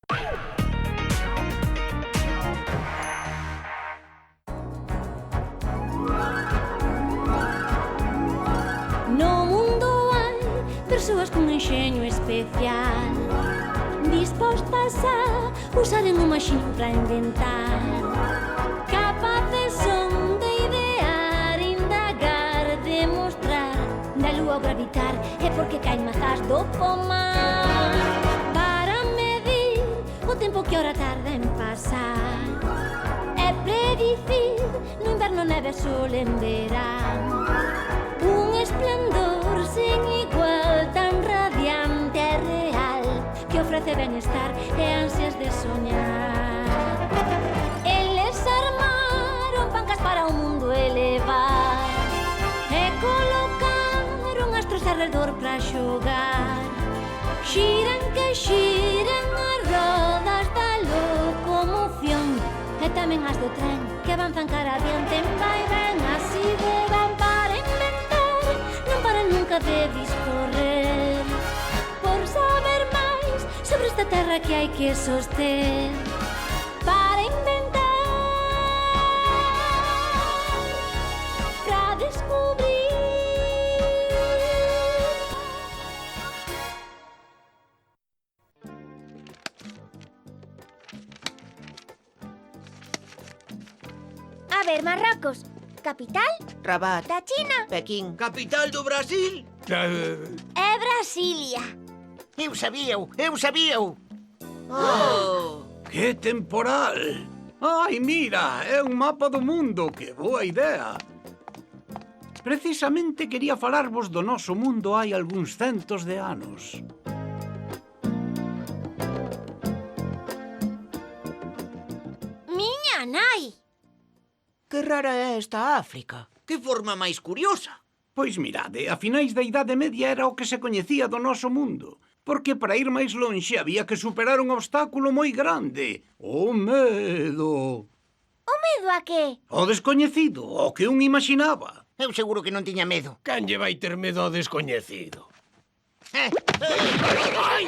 No mundo hai persoas con enxeño especial, dispostas a usar en un maxín para inventar, capaces son de idear, indagar, demostrar, da lúa ao gravitar, é porque caen mazás do pomar, para medir o tempo que ora tarda en pasar, é predicir no inverno neve sol en verán, un esplendor sen igual, tan radiante e real, que ofrece benestar e ansias de soñar. Eles armaron pancas para o mundo elevar e colocaron astros arredor para xogar. Xiran que xiran as rodas da locomoción e tamén as do tren que avanzan cara adiante, vai ben así de van para inventar, non paran nunca de discorrer, por saber máis sobre esta terra que hai que soster, para inventar, para descubrir. A ver, Marrocos, capital Rabat, da China Pequín. Capital do Brasil? é Brasilia. Eu sabíao. Oh! Que temporal! Ai, mira, é un mapa do mundo, que boa idea! Precisamente quería falarvos do noso mundo hai algúns centos de anos. Miña nai. Que rara é esta África. Que forma máis curiosa! Pois mirade, a finais da Idade Media era o que se coñecía do noso mundo, porque para ir máis lonxe había que superar un obstáculo moi grande, o medo. O medo a que? O descoñecido, o que un imaginaba. Eu seguro que non tiña medo. Quen lle vai ter medo ao descoñecido? Ai!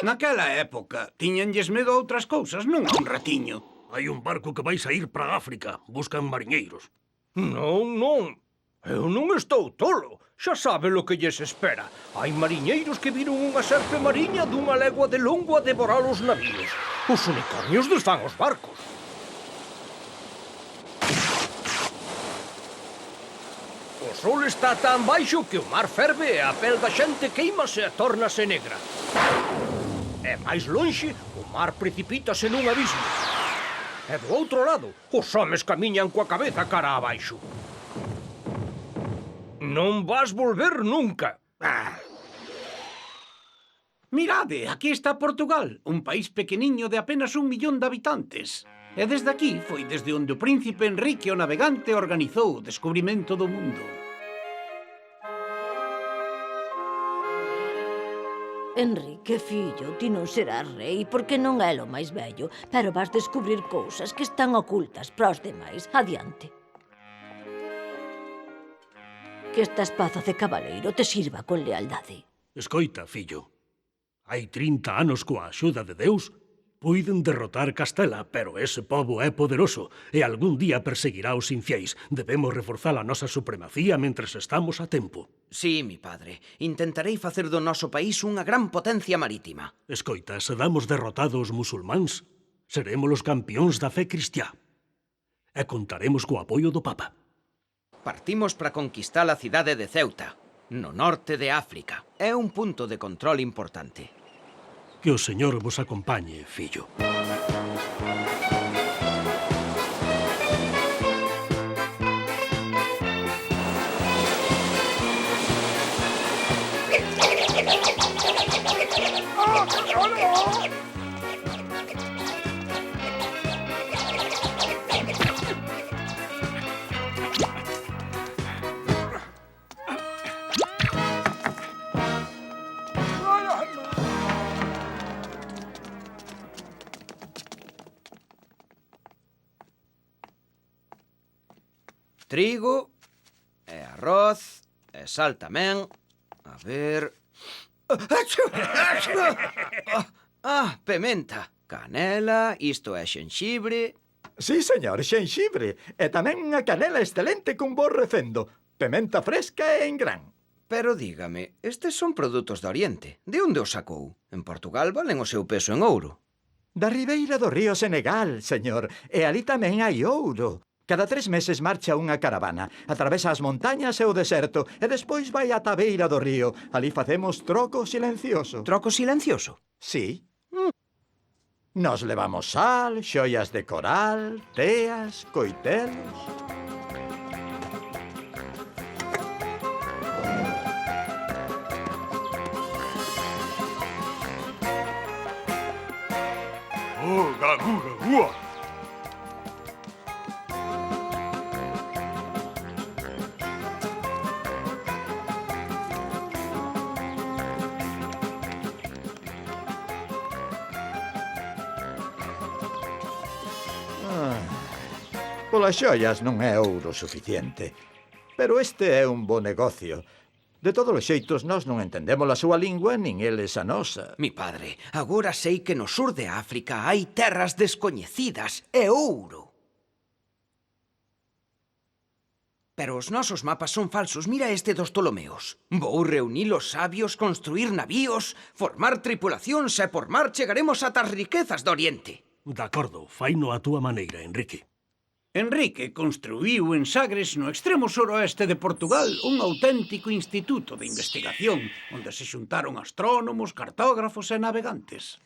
Naquela época, tiñanlles medo a outras cousas, non a un ratiño. Hai un barco que vai saír para África. Buscan mariñeiros. Non. Eu non estou tolo. Xa sabe lo que lles espera. Hai mariñeiros que viron unha serpe mariña dunha legua de longo a devorar os navíos. Os unicornios desfan os barcos. O sol está tan baixo que o mar ferve e a pel da xente queimase e tórnase negra. E máis lonxe, o mar precipítase nun abismo. E do outro lado, os homes camiñan coa cabeza cara abaixo. Non vas volver nunca. Mirade, aquí está Portugal, un país pequeniño de apenas 1 millón de habitantes. E desde aquí foi desde onde o príncipe Enrique o Navegante organizou o descubrimento do mundo. Enrique, fillo, ti non serás rei porque non é o máis vello, pero vas descubrir cousas que están ocultas para os demais. Adiante. Que esta espada de cabaleiro te sirva con lealdade. Escoita, fillo. Hai 30 anos coa axuda de Deus puiden derrotar Castela, pero ese pobo é poderoso e algún día perseguirá os infiéis. Debemos reforzar a nosa supremacía mentres estamos a tempo. Sí, mi padre. Intentarei facer do noso país unha gran potencia marítima. Escoita, se damos derrotados os musulmáns, seremos os campións da fe cristiá. E contaremos co apoio do Papa. Partimos para conquistar a cidade de Ceuta, no norte de África. É un punto de control importante. Que o Señor vos acompañe, fillo. Trigo e arroz E sal tamén. A ver... Pementa. Canela, isto é xenxibre... Sí, señor, xenxibre. E tamén unha canela excelente cun bo recendo. Pementa fresca e en gran. Pero dígame, estes son produtos de Oriente. De onde os sacou? En Portugal valen o seu peso en ouro. Da ribeira do río Senegal, señor. E ali tamén hai ouro. Cada 3 meses marcha unha caravana. Atravesa as montañas e o deserto. E despois vai ata a beira do río. Ali facemos troco silencioso. Troco silencioso? Sí. Nos levamos sal, xoias de coral, teas, coitelos... Polas xoias non é ouro suficiente. Pero este é un bo negocio. De todos os xeitos, nós non entendemos a súa lingua, nin eles a nosa. Mi padre, agora sei que no sur de África hai terras descoñecidas e ouro. Pero os nosos mapas son falsos. Mira este dos Ptolomeos. Vou reunir os sabios, construir navíos, formar tripulacións e por mar chegaremos ata as riquezas do Oriente. De acordo, faino a túa maneira, Enrique. Enrique construíu en Sagres, no extremo suroeste de Portugal, un auténtico instituto de investigación onde se xuntaron astrónomos, cartógrafos e navegantes.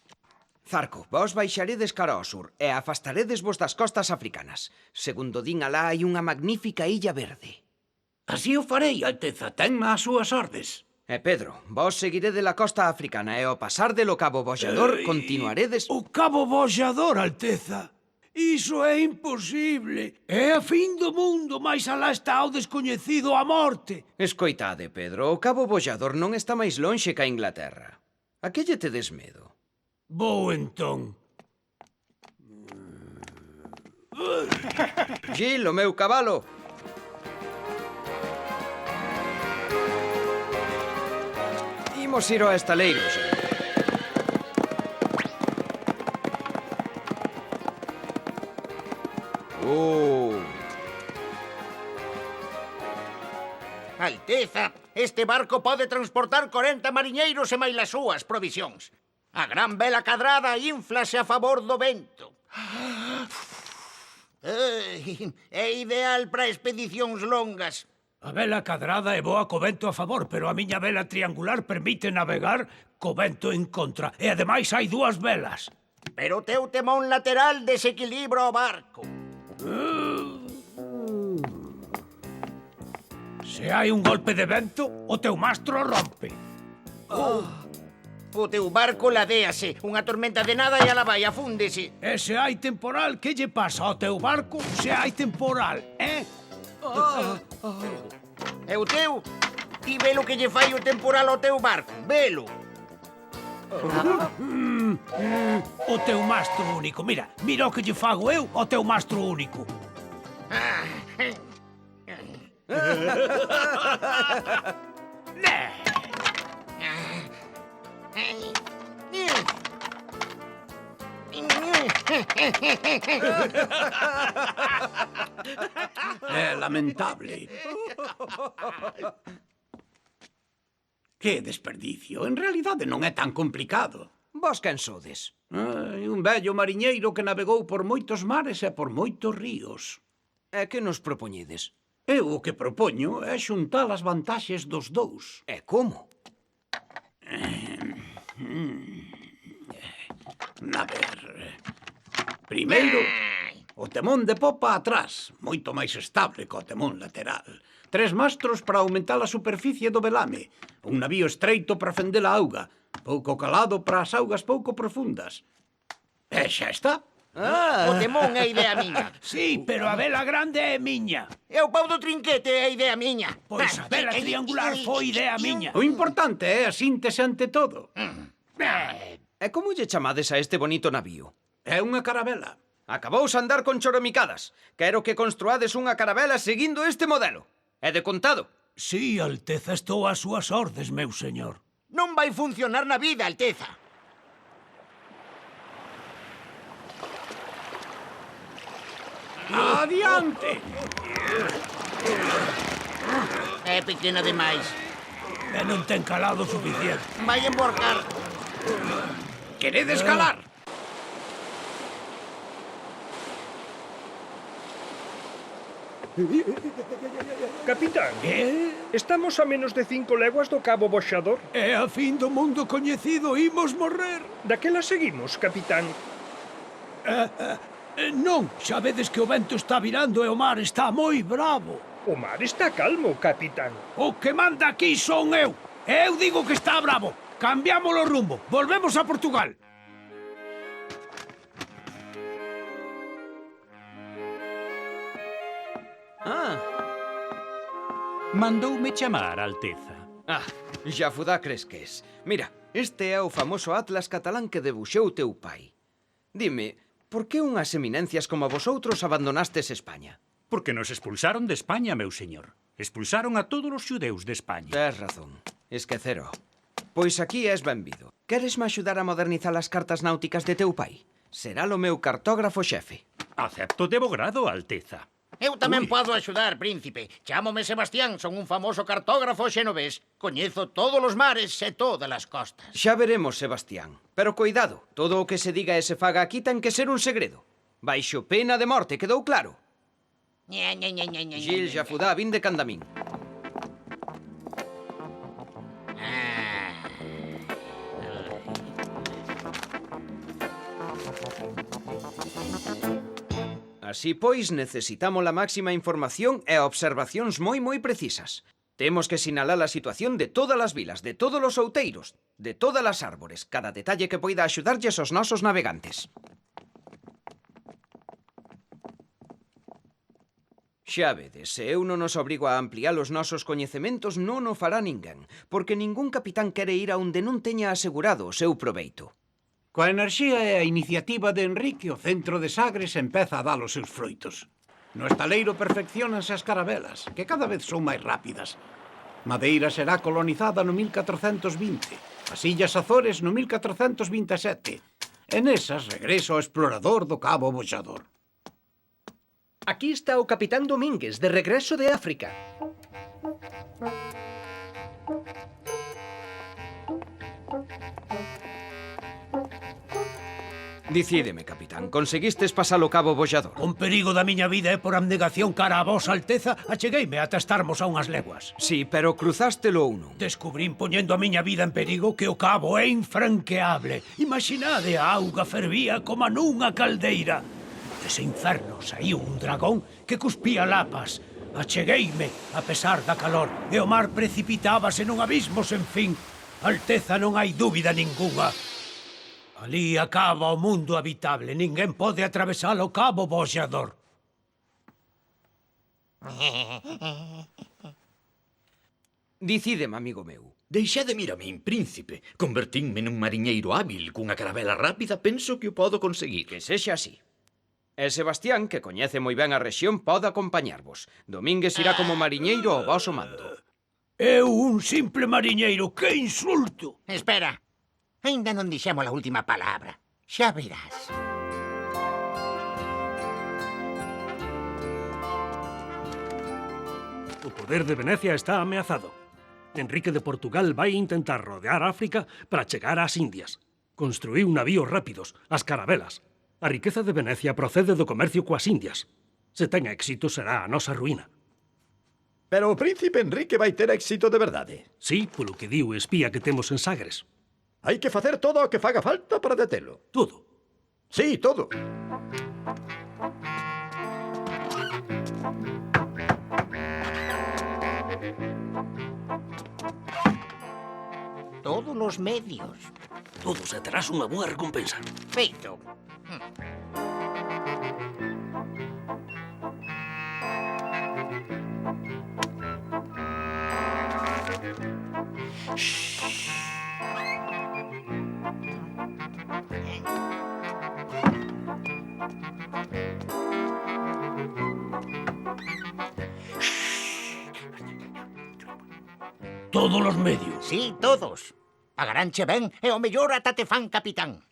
Zarco, vos baixaredes cara ao sur e afastaredes vos das costas africanas. Segundo din alá hai unha magnífica illa verde. Así o farei, Alteza, tenma as súas ordes. E Pedro, vos seguiredes la costa africana e ao pasar de lo Cabo Bollador continuaredes... O Cabo Bollador, Alteza. Iso é imposible. É a fin do mundo, máis alá está o descoñecido a morte. Escoitade, Pedro, o Cabo Bollador non está máis lonxe ca Inglaterra. A que lle tedes medo? Vou entón. Gil, o meu cabalo. Imos ir ao estaleiro, Gil. Alteza, este barco pode transportar 40 mariñeiros e máis as súas provisións. A gran vela cadrada inflase a favor do vento. É ideal para expedicións longas. A vela cadrada é boa co vento a favor, pero a miña vela triangular permite navegar co vento en contra. E ademais hai dúas velas. Pero o teu temón lateral desequilibra o barco. Se hai un golpe de vento, o teu mastro rompe. O teu barco ladéase. Unha tormenta de nada e ala vai, afúndese. E se hai temporal, que lle pasa ao teu barco se hai temporal, E o teu? Ti velo que lle fai o temporal ao teu barco. Velo. O teu mastro único. Mira o que lle fago eu ao teu mastro único. É lamentable. Que desperdicio. En realidade non é tan complicado. Vos quen sodes? Un vello mariñeiro que navegou por moitos mares e por moitos ríos. E que nos propoñedes? Eu o que propoño é xuntar as vantaxes dos dous. E como? A ver... Primeiro, o temón de popa atrás, moito máis estable co temón lateral. 3 mastros para aumentar a superficie do velame. Un navío estreito para fender a auga. Pouco calado para as augas pouco profundas. E xa está. O temón é idea miña. Sí, pero a vela grande é miña. E o pau do trinquete é idea miña. Pois a vela triangular foi idea miña. O importante é a síntese ante todo. E como lle chamades a este bonito navío? É unha caravela. Acabous andar con choromicadas. Quero que construades unha caravela seguindo este modelo. É de contado. Sí, Alteza, estou ás súas ordes, meu señor. Non vai funcionar na vida, Alteza. Adiante! É pequena demais. E non ten calado suficiente. Vai emborcar. Queredes calar? Capitán, estamos a menos de 5 leguas do Cabo Boxador. É a fin do mundo coñecido, imos morrer. Daquela seguimos, capitán. Non, xa vedes que o vento está virando e o mar está moi bravo. O mar está calmo, capitán. O que manda aquí son eu. Eu digo que está bravo. Cambiamos o rumbo. Volvemos a Portugal. Ah, Mandoume chamar, Alteza. Xafudá Cresques. Mira, este é o famoso atlas catalán que debuxou teu pai. Dime, por que unhas eminencias como vosoutros abandonastes España? Porque nos expulsaron de España, meu señor. Expulsaron a todos os xudeus de España. Tes razón. Esquecero. Pois aquí és benvido. Queresme axudar a modernizar as cartas náuticas de teu pai? Será o meu cartógrafo xefe. Acepto de bo grado, Alteza. Eu tamén podo axudar, príncipe. Chámome Sebastián, son un famoso cartógrafo xenovés. Coñezo todos os mares e todas as costas. Xa veremos, Sebastián. Pero cuidado, todo o que se diga e se faga aquí ten que ser un segredo. Baixo pena de morte, quedou claro? Gil, Xafudá, vinde candamín. Así pois, necesitamos a máxima información e observacións moi precisas. Temos que sinalar a situación de todas as vilas, de todos os outeiros, de todas as árbores, cada detalle que poida axudarlles aos nosos navegantes. Xa vedes, se eu non os obrigo a ampliar os nosos coñecementos, non o fará ninguén, porque ningún capitán quere ir a onde non teña asegurado o seu proveito. Coa enerxía e a iniciativa de Enrique, o centro de Sagres empeza a dar os seus froitos. No estaleiro perfeccionanse as carabelas, que cada vez son máis rápidas. Madeira será colonizada no 1420, as Illas Azores no 1427, e nesas regreso ao explorador do Cabo Boxador. Aquí está o capitán Domínguez, de regreso de África. Dicídeme, capitán, conseguistes pasar o Cabo Boxador? Con perigo da miña vida e por abnegación cara a vos, Alteza, achegueime ata estarmos a unhas leguas. Sí, pero cruzástelo ou non? Descubrín poñendo a miña vida en perigo que o cabo é infranqueable. Imaginade, a auga fervía como nunha caldeira. Dese inferno saíu un dragón que cuspía lapas. Achegueime, a pesar da calor, e o mar precipitábase nun abismo sen fin. Alteza, non hai dúbida ningunha. Alí acaba o mundo habitable. Ninguén pode atravesar o Cabo Boxador. Dicídeme, amigo meu. Deixádeme ir a min, príncipe. Convertínme nun mariñeiro hábil, cunha carabela rápida, penso que o podo conseguir. Que sexa así. E Sebastián, que coñece moi ben a rexión, pode acompañarvos. Domínguez irá como mariñeiro ao voso mando. Eu un simple mariñeiro, que insulto! Espera. Ainda non dixemos a última palabra. Xa verás. O poder de Venecia está ameazado. Enrique de Portugal vai intentar rodear África para chegar ás Indias. Construíu navíos rápidos, as carabelas. A riqueza de Venecia procede do comercio coas Indias. Se ten éxito, será a nosa ruína. Pero o príncipe Enrique vai ter éxito de verdade. Sí, polo que di o espía que temos en Sagres. Hai que facer todo o que faga falta para detelo. Todo. Sí, todo. Todos os medios. Todos e terás unha boa recompensa. Feito. todos os medios. Sí, todos. Pagaranche ben e o mellor ata te fan capitán.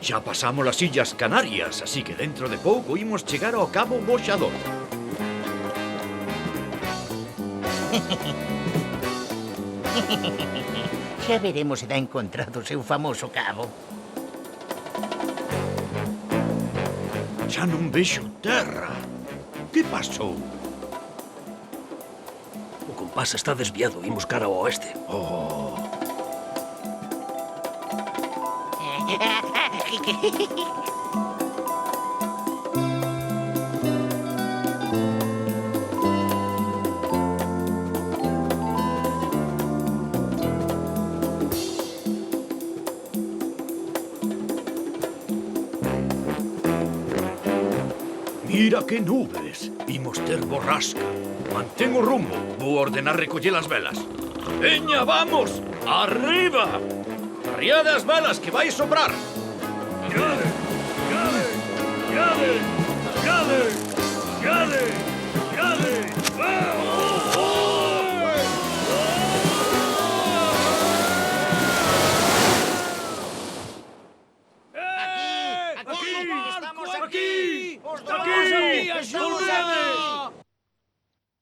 Xa pasamos as Illas Canarias, así que dentro de pouco imos chegar ao Cabo Boxador. Xa veremos se dá encontrado o seu famoso cabo. Xa non vexo terra. Que pasou? O compás está desviado, imos cara ao oeste. Oh, mira que nubes. Imos ter borrasca. Mantén o rumbo. Vou ordenar recoller as velas. Veña, vamos! Arriba! Arriade as velas que vai soprar. Llade! Llade! Llade! Llade! Llade! Llade!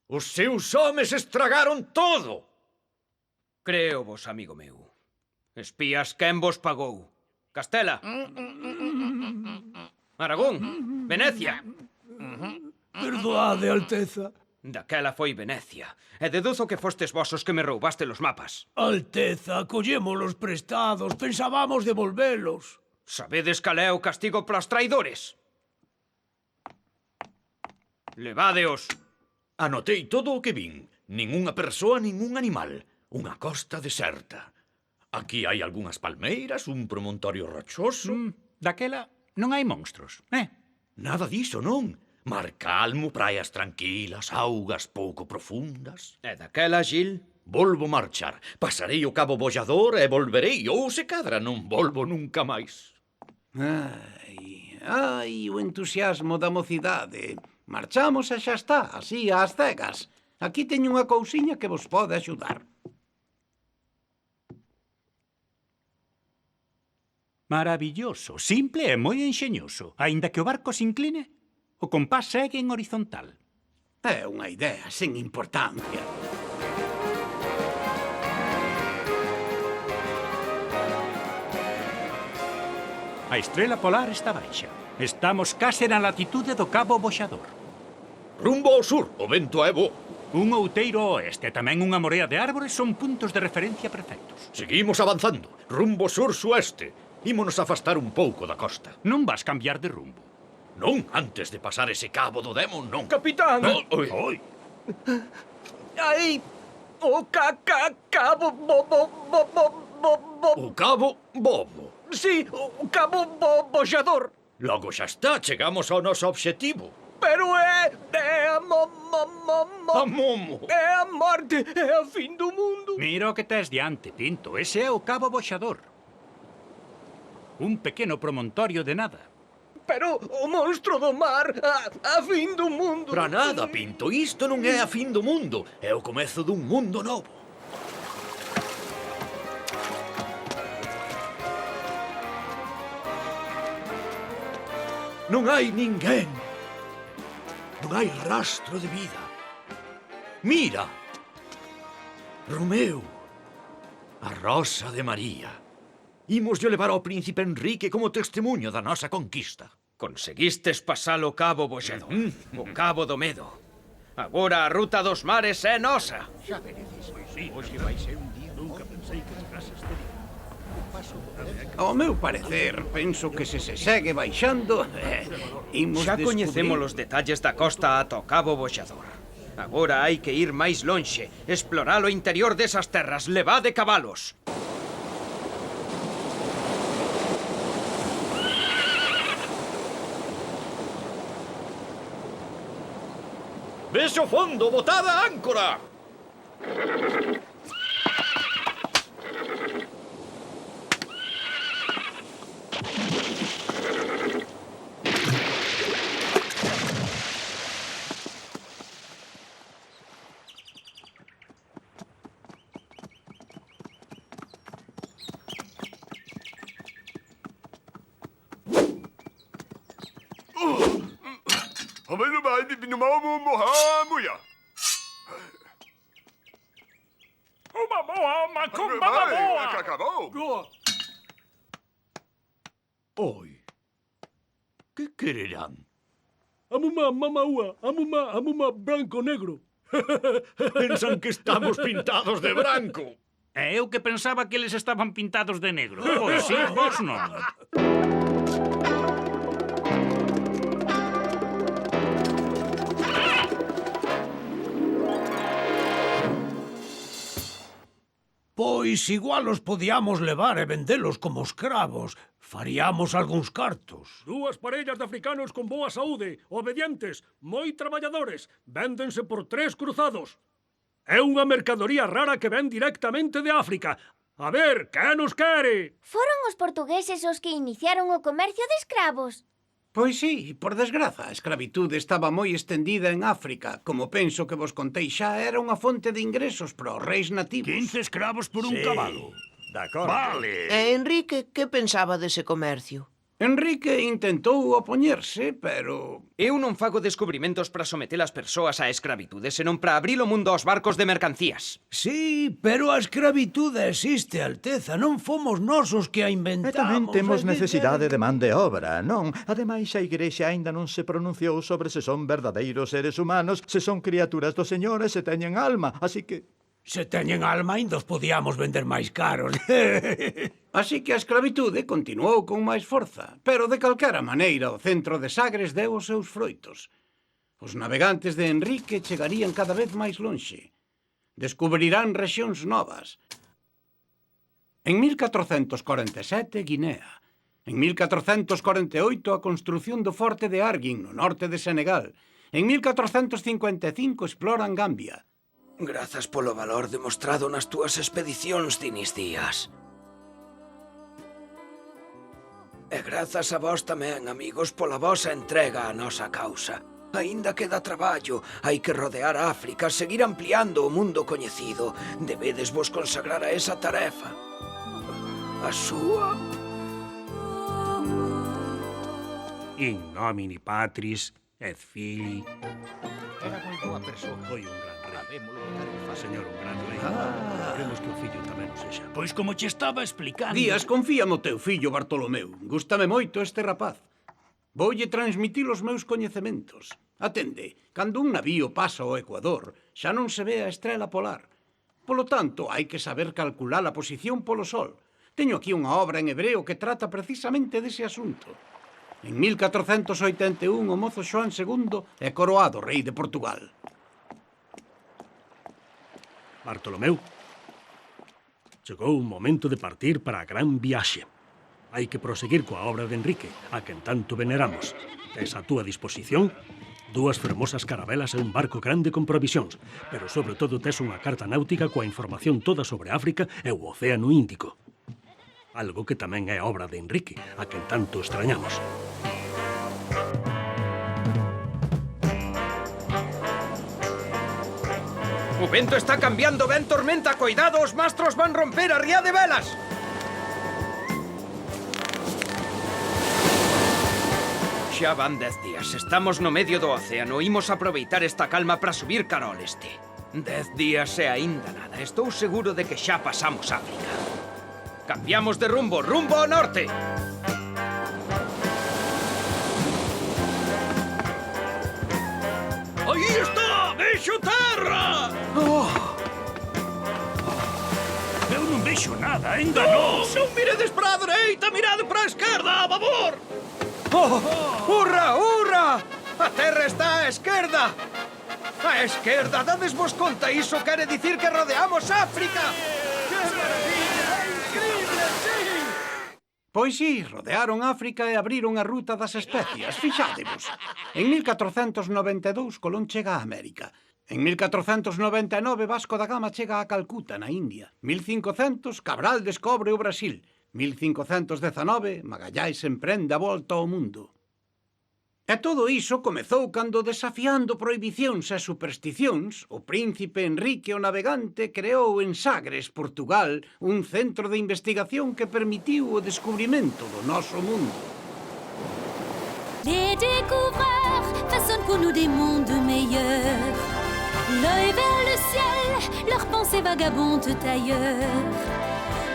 Os seus homes estragaron todo. Creo vos, amigo meu. Espías, quen vos pagou? Castela. Aragón. Venecia. Perdoade, Alteza. Daquela foi Venecia. E deduzo que fostes vos os que me roubaste los mapas. Alteza, collémolos prestados, pensábamos devolvelos. Sabedes cal é o castigo pros traidores? Levádeos. Anotei todo o que vin. Ninguna persoa, ningún animal. Unha costa deserta. Aquí hai algunhas palmeiras, un promontorio rochoso. Daquela non hai monstros, Nada diso, non. Mar calmo, praias tranquilas, augas pouco profundas. E daquela, Gil? Volvo marchar. Pasarei o Cabo Bollador e volverei, ou se cadra non volvo nunca máis. Ai, o entusiasmo da mocidade. Marchamos e xa está, así ás cegas. Aquí teño unha cousiña que vos pode axudar. Maravilloso, simple e moi enxeñoso. Aínda que o barco se incline, o compás segue en horizontal. É unha idea sen importancia. A estrela polar está baixa. Estamos case na latitude do Cabo Boxador. Rumbo ao sur, o vento é bo. Un outeiro ao oeste e tamén unha morea de árbores son puntos de referencia perfectos. Seguimos avanzando, rumbo sur-sueste. Ímonos afastar un pouco da costa. Non vas cambiar de rumbo. Non, antes de pasar ese cabo do Demon, non. Capitán! No, oi. Oi. Aí! O cabo O cabo bobo. Sí, o cabo boxador. Logo xa está, chegamos ao noso obxectivo. Pero é a A momo. é a morte, é a fin do mundo. Mira o que tes diante, Pinto. Ese é o Cabo Boxador. Un pequeno promontorio de nada. Pero o monstro do mar, a fin do mundo. Pra nada, Pinto, isto non é a fin do mundo. É o comezo dun mundo novo. Non hai ninguén. Non hai rastro de vida. Mira! Romeu! A Rosa de María. Imos de levar ao príncipe Enrique como testemunho da nosa conquista. Conseguistes pasar o Cabo Boxador, o Cabo do Medo. Agora a ruta dos mares é nosa. Xa veredes. Hoxe vai ser un día. Nunca pensei que chegase este día. Ao meu parecer, penso que se segue baixando, imos Xa descubrir... coñecemos os detalles da costa ata o Cabo Boxador. Agora hai que ir máis lonxe, explorar o interior desas terras, levade cabalos. Vese o fondo, botada a áncora! Oi, que quererán? Amumá, mamaúa, amumá, branco, negro. Pensan que estamos pintados de branco. E eu que pensaba que eles estaban pintados de negro. Pois sí, vos non. Pois igual os podíamos levar e vendelos como escravos. Faríamos algúns cartos. 2 parellas de africanos con boa saúde, obedientes, moi traballadores. Véndense por 3 cruzados. É unha mercadoría rara que ven directamente de África. A ver, que nos quere? Foron os portugueses os que iniciaron o comercio de escravos. Pois sí, por desgraza, a escravitude estaba moi estendida en África. Como penso que vos contei xa, era unha fonte de ingresos para os reis nativos. 15 escravos por un cabalo. De acordo. Vale. E Enrique, que pensaba dese comercio? Enrique intentou opoñerse, pero... Eu non fago descubrimentos para someter as persoas á escravitude, senón para abrir o mundo aos barcos de mercancías. Sí, pero a escravitude existe, Alteza. Non fomos nós os que a E inventamos. tamén temos necesidade de man de obra, non? Ademais, a Igrexa aínda non se pronunciou sobre se son verdadeiros seres humanos, se son criaturas do Señor e se teñen alma, así que... Se teñen alma, ainda os podíamos vender máis caros. Así que a escravitude continuou con máis forza, pero de calquera maneira o centro de Sagres deu os seus froitos. Os navegantes de Enrique chegarían cada vez máis lonxe. Descubrirán rexións novas. En 1447, Guinea. En 1448, a construción do forte de Arguin, no norte de Senegal. En 1455, exploran Gambia. Grazas polo valor demostrado nas túas expedicións, Dinis Díaz. E grazas a vós tamén, amigos, pola vosa entrega á nosa causa. Aínda queda traballo, hai que rodear a África, seguir ampliando o mundo coñecido. Debedes vos consagrar a esa tarefa. A súa... In nomine Patris et Filii. Era moi boa persoa. Foi un gran rei. Sabémolo botar en fácil. Señor, un gran rei. Queremos que o fillo tamén o sexa. Pois como che estaba explicando... Díaz, confía no teu fillo, Bartolomeu. Gústame moito este rapaz. Voulle transmitir os meus coñecementos. Atende, cando un navío pasa ao Ecuador, xa non se ve a estrela polar. Polo tanto, hai que saber calcular a posición polo sol. Teño aquí unha obra en hebreo que trata precisamente dese asunto. En 1481, o mozo Xoán II é coroado rei de Portugal. Bartolomeu, chegou o momento de partir para a gran viaxe. Hai que proseguir coa obra de Enrique, a quen tanto veneramos. Tes a túa disposición 2 fermosas carabelas e un barco grande con provisións, pero sobre todo tes unha carta náutica coa información toda sobre África e o Océano Índico. Algo que tamén é obra de Enrique, a quen tanto extrañamos. O vento está cambiando, ven tormenta, coidado, os mastros van romper a ría de velas. Xa van 10 días, estamos no medio do océano, imos aproveitar esta calma para subir cara ao leste. 10 días e aínda nada, estou seguro de que xa pasamos África. Cambiamos de rumbo, rumbo ao norte. Aí está! Vexo terra! Eu non vexo nada, enganos. Non miredes para a dereita, mirade para a esquerda, a favor! Hurra, hurra! A terra está á esquerda! A esquerda, dades vos conta, iso quere dicir que rodeamos África! ¡Que maravilla! É increíble, sí! Pois sí, rodearon África e abriron a ruta das especias, fixádevos. En 1492 Colón chega a América. En 1499 Vasco da Gama chega a Calcuta, na India. 1500 Cabral descobre o Brasil. 1519 Magallais emprende a volta ao mundo. E todo iso comezou cando, desafiando prohibicións e supersticións, o príncipe Enrique o Navegante creou en Sagres, Portugal, un centro de investigación que permitiu o descubrimento do noso mundo. Les découvreurs façonnent pour nous des mondes meilleurs. L'œil vers le ciel, leurs pensées vagabondent ailleurs.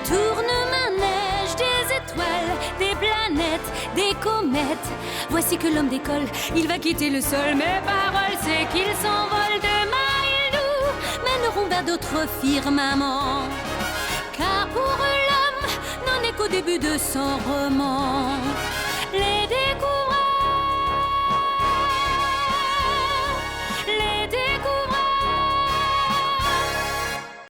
Tourne manège des étoiles, des planètes, des comètes. Voici que l'homme décolle, il va quitter le sol. Mes paroles, c'est qu'il s'envole. Demain, ils nous mèneront vers d'autres firmaments. Car pour l'homme, n'en est qu'au début de son roman.